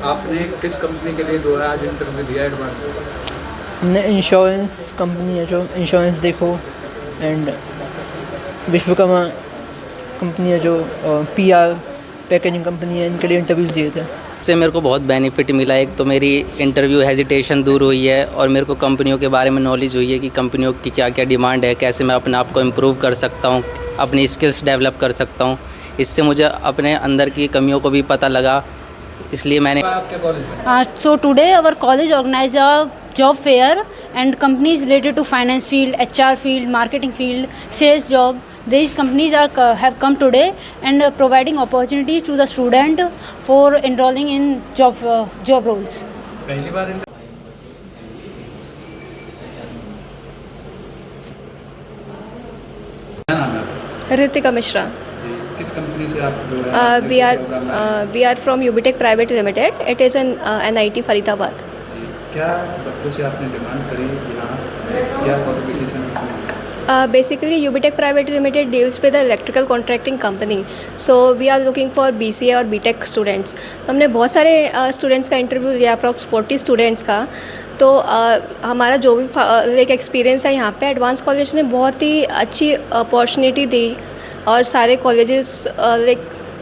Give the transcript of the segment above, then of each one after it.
आपने किस कंपनी के लिए जो है आज इंटरव्यू दिया एडवांस? ने इंश्योरेंस कंपनी है जो इंश्योरेंस देखो, एंड विश्वकर्मा कंपनी है जो पीआर पैकेजिंग कंपनी है, इनके लिए इंटरव्यूज़ दिए थे। इससे मेरे को बहुत बेनिफिट मिला। एक तो मेरी इंटरव्यू हेजिटेशन दूर हुई है और मेरे को कंपनियों के बारे में नॉलेज हुई है कि कंपनियों की क्या क्या डिमांड है, कैसे मैं अपने आप को इम्प्रूव कर सकता हूँ, अपनी स्किल्स डेवलप कर सकता हूँ। इससे मुझे अपने अंदर की कमियों को भी पता लगा, इसलिए मैंने So today our college organized a job fair and companies related to finance field, HR field, marketing field, sales job. These companies have come today and providing opportunities to the student for enrolling in job roles. पहली बार क्या नाम है आपका? रितिका मिश्रा। जी, किस company से आप जो है वी आर फ्रॉम यूबीटेक private limited. It is an NIT Faridabad. जी, क्या बच्चों से आपने डिमांड करी यहाँ क्या qualification? Basically UBTech Private Limited deals with the electrical contracting company, so we are looking for BCA और BTech students। तो हमने बहुत सारे स्टूडेंट्स का इंटरव्यू लिया, अप्रॉक्स 40 स्टूडेंट्स का। तो हमारा जो भी एक एक्सपीरियंस है यहाँ पे, एडवांस कॉलेज ने बहुत ही अच्छी अपॉर्चुनिटी दी और सारे कॉलेजेस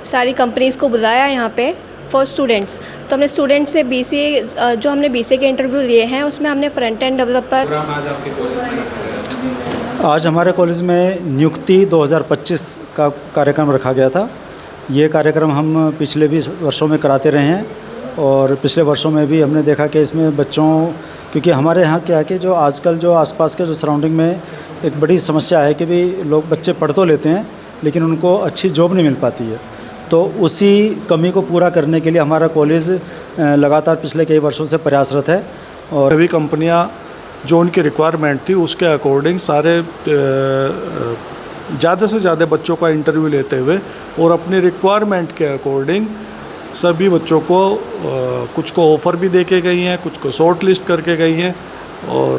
सारी कंपनीज़ को बुलाया यहाँ पे फॉर स्टूडेंट्स। तो हमने स्टूडेंट्स से BCA जो हमने BCA के इंटरव्यू लिए हैं उसमें हमने फ्रंट एंड डेवलपर। आज हमारे कॉलेज में नियुक्ति 2025 का कार्यक्रम रखा गया था। ये कार्यक्रम हम पिछले 20 वर्षों में कराते रहे हैं और पिछले वर्षों में भी हमने देखा कि इसमें बच्चों, क्योंकि हमारे यहाँ क्या है कि जो आजकल जो आसपास के जो सराउंडिंग में एक बड़ी समस्या है कि भी बच्चे पढ़ तो लेते हैं लेकिन उनको अच्छी जॉब नहीं मिल पाती है। तो उसी कमी को पूरा करने के लिए हमारा कॉलेज लगातार पिछले कई वर्षों से प्रयासरत है और सभी कंपनियां जो उनकी रिक्वायरमेंट थी उसके अकॉर्डिंग सारे ज़्यादा से ज़्यादा बच्चों का इंटरव्यू लेते हुए और अपनी रिक्वायरमेंट के अकॉर्डिंग सभी बच्चों को कुछ को ऑफ़र भी दे के गई हैं, कुछ को शॉर्ट लिस्ट करके गई हैं और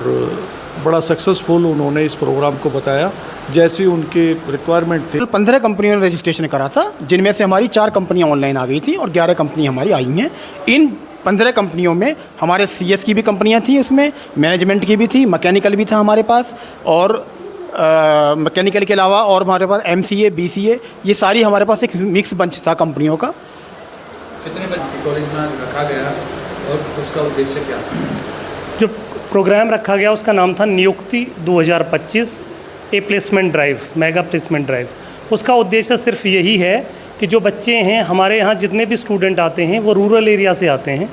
बड़ा सक्सेसफुल उन्होंने इस प्रोग्राम को बताया जैसी उनकी रिक्वायरमेंट थी। 15 कंपनियों ने रजिस्ट्रेशन करा था, जिनमें से हमारी 4 कंपनियां ऑनलाइन आ गई थी और 11 कंपनी हमारी आई हैं। इन 15 कंपनियों में हमारे CS की भी कंपनियां थी, उसमें मैनेजमेंट की भी थी, मैकेनिकल भी था हमारे पास और मैकेनिकल के अलावा और हमारे पास MCA BCA, ये सारी हमारे पास एक मिक्स बंच था कंपनियों का। कितने बच्चे कॉलेज में रखा गया और उसका उद्देश्य क्या था? जो प्रोग्राम रखा गया उसका नाम था नियुक्ति 2025 a placement drive, mega placement drive. उसका उद्देश्य सिर्फ यही है कि जो बच्चे हैं हमारे यहाँ, जितने भी स्टूडेंट आते हैं वो रूरल एरिया से आते हैं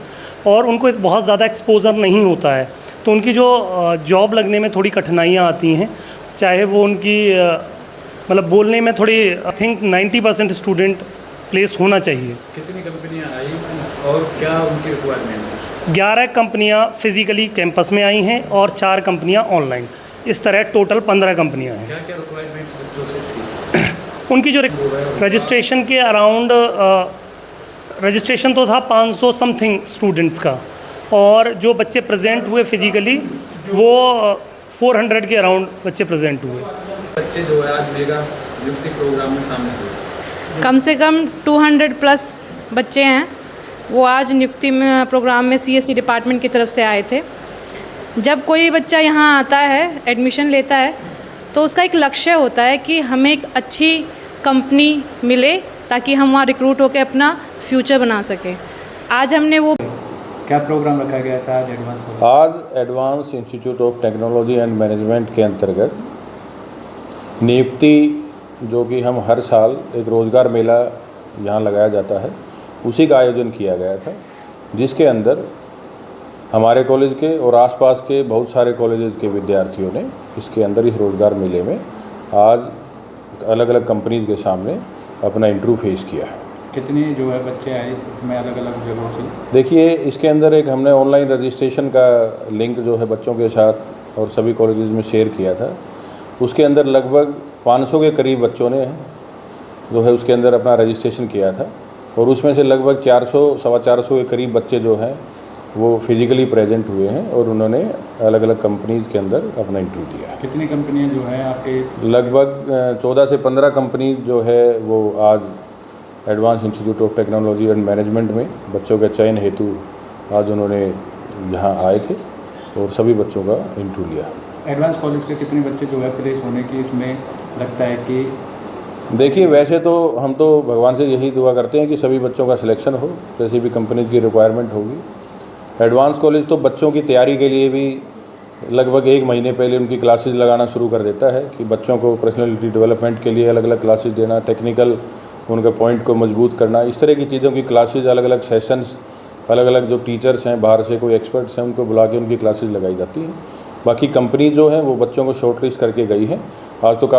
और उनको बहुत ज़्यादा एक्सपोजर नहीं होता है, तो उनकी जो जॉब लगने में थोड़ी कठिनाइयाँ आती हैं, चाहे वो उनकी मतलब बोलने में थोड़ी, आई थिंक 90% स्टूडेंट प्लेस होना चाहिए। कितनी कंपनियाँ आई और क्या उनकी रिक्वायरमेंट थी? 11 कंपनियाँ फिज़िकली कैंपस में आई हैं और 4 कंपनियाँ ऑनलाइन, इस तरह टोटल 15 कंपनियाँ हैं। क्या क्या रिक्वायरमेंट्स बच्चों से थी? उनकी जो रजिस्ट्रेशन के अराउंड रजिस्ट्रेशन तो था 500 समथिंग स्टूडेंट्स का और जो बच्चे प्रेजेंट हुए फिजिकली वो 400 के अराउंड बच्चे प्रेजेंट हुए। बच्चे जो है आज मेगा नियुक्ति प्रोग्राम में शामिल हुए, कम से कम 200 प्लस बच्चे हैं, वो आज नियुक्ति में प्रोग्राम में CSE डिपार्टमेंट की तरफ से आए थे। जब कोई बच्चा यहाँ आता है, एडमिशन लेता है, तो उसका एक लक्ष्य होता है कि हमें एक अच्छी कंपनी मिले ताकि हम वहाँ रिक्रूट होकर अपना फ्यूचर बना सकें। आज हमने वो क्या प्रोग्राम रखा गया था आज एडवांस? आज advance institute of technology and management के अंतर्गत नियुक्ति, जो कि हम हर साल एक रोज़गार मेला यहाँ लगाया जाता है, उसी का आयोजन किया गया था, जिसके अंदर हमारे कॉलेज के और आसपास के बहुत सारे कॉलेजेस के विद्यार्थियों ने इसके अंदर इस रोज़गार मेले में आज अलग अलग कंपनीज के सामने अपना इंटरव्यू फेस किया है। कितने जो है बच्चे आए इसमें अलग अलग जगहों से? देखिए, इसके अंदर एक हमने ऑनलाइन रजिस्ट्रेशन का लिंक जो है बच्चों के साथ और सभी कॉलेजेस में शेयर किया था। उसके अंदर लगभग 500 के करीब बच्चों ने जो है उसके अंदर अपना रजिस्ट्रेशन किया था और उसमें से लगभग 400-425 के करीब बच्चे जो हैं वो फिजिकली प्रेजेंट हुए हैं और उन्होंने अलग अलग कंपनीज़ के अंदर अपना इंटरव्यू दिया है। कितनी कंपनियां जो हैं आपके? लगभग 14 से 15 कंपनी जो है वो आज advance institute of technology and management में बच्चों के चयन हेतु आज उन्होंने यहाँ आए थे और सभी बच्चों का इंटरव्यू लिया। एडवांस कॉलेज के कितने बच्चे जो है प्लेस होने की इसमें लगता है कि? देखिए, वैसे तो हम तो भगवान से यही दुआ करते हैं कि सभी बच्चों का सिलेक्शन हो, जैसी भी कंपनीज की रिक्वायरमेंट होगी। एडवांस कॉलेज तो बच्चों की तैयारी के लिए भी लगभग 1 महीने पहले उनकी क्लासेस लगाना शुरू कर देता है कि बच्चों को पर्सनैलिटी डेवलपमेंट के लिए अलग अलग क्लासेस देना, टेक्निकल उनके पॉइंट को मजबूत करना, इस तरह की चीज़ों की क्लासेस, अलग अलग सेशंस, अलग अलग जो टीचर्स हैं बाहर से, कोई एक्सपर्ट्स हैं, उनको बुला के उनकी क्लासेस लगाई जाती हैं। बाकी कंपनी जो है वो बच्चों को शॉर्ट लिस्ट करके गई है। आज तो काफ़ी